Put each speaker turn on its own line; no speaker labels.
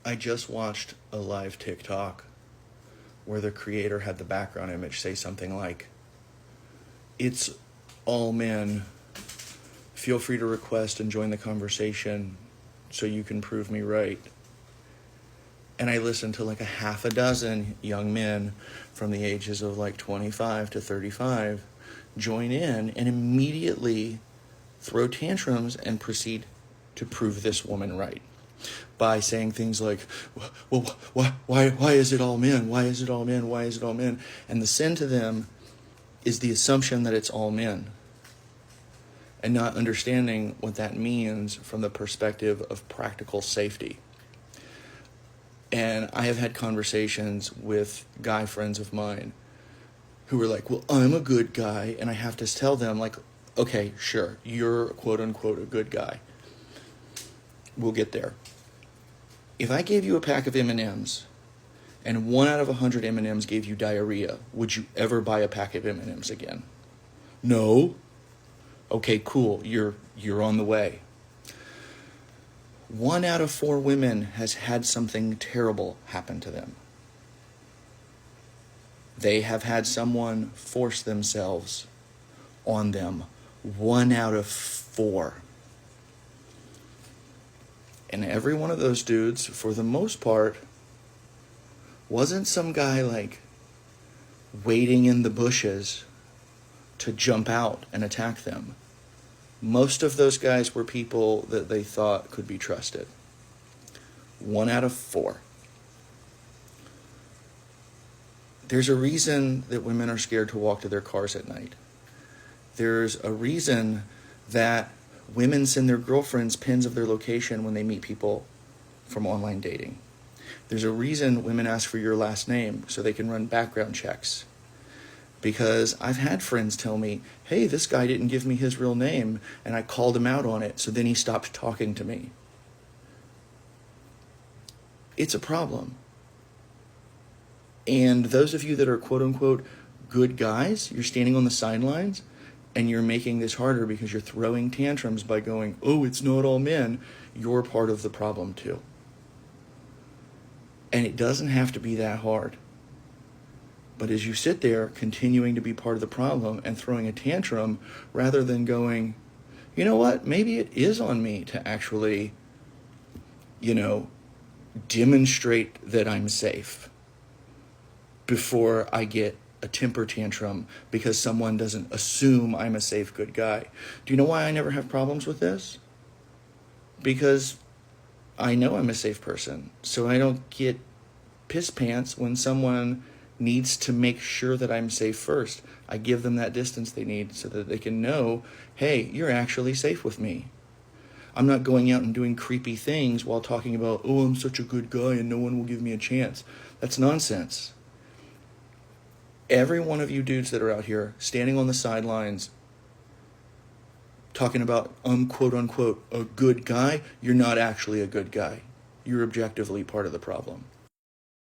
I just watched a live TikTok where the creator had the background image say something like, "It's all men. Feel free to request and join the conversation so you can prove me right." And I listened to like a half a dozen young men from the ages of like 25 to 35 join in and immediately throw tantrums and proceed to prove this woman right by saying things like, well, why is it all men? Why is it all men? Why is it all men? And the sin to them is the assumption that it's all men and not understanding what that means from the perspective of practical safety. And I have had conversations with guy friends of mine who are like, well, I'm a good guy. And I have to tell them, like, okay, sure, you're quote unquote a good guy. We'll get there. If I gave you a pack of M&Ms and 1 out of 100 M&Ms gave you diarrhea, would you ever buy a pack of M&Ms again? No. Okay, cool. You're on the way. 1 out of 4 women has had something terrible happen to them. They have had someone force themselves on them. 1 out of 4. And every one of those dudes, for the most part, wasn't some guy like waiting in the bushes to jump out and attack them. Most of those guys were people that they thought could be trusted. 1 out of 4. There's a reason that women are scared to walk to their cars at night. There's a reason that women send their girlfriends pins of their location when they meet people from online dating. There's a reason women ask for your last name so they can run background checks. Because I've had friends tell me, hey, this guy didn't give me his real name, and I called him out on it, so then he stopped talking to me. It's a problem. And those of you that are quote-unquote good guys, you're standing on the sidelines, and you're making this harder because you're throwing tantrums by going, oh, it's not all men. You're part of the problem too. And it doesn't have to be that hard. But as you sit there continuing to be part of the problem and throwing a tantrum, rather than going, you know what, maybe it is on me to actually, demonstrate that I'm safe before I get a temper tantrum because someone doesn't assume I'm a safe, good guy. Do you know why I never have problems with this? Because I know I'm a safe person. So I don't get piss pants when someone needs to make sure that I'm safe first. I give them that distance they need so that they can know, hey, you're actually safe with me. I'm not going out and doing creepy things while talking about, oh, I'm such a good guy and no one will give me a chance. That's nonsense. Every one of you dudes that are out here standing on the sidelines talking about, I'm quote unquote a good guy, you're not actually a good guy. You're objectively part of the problem.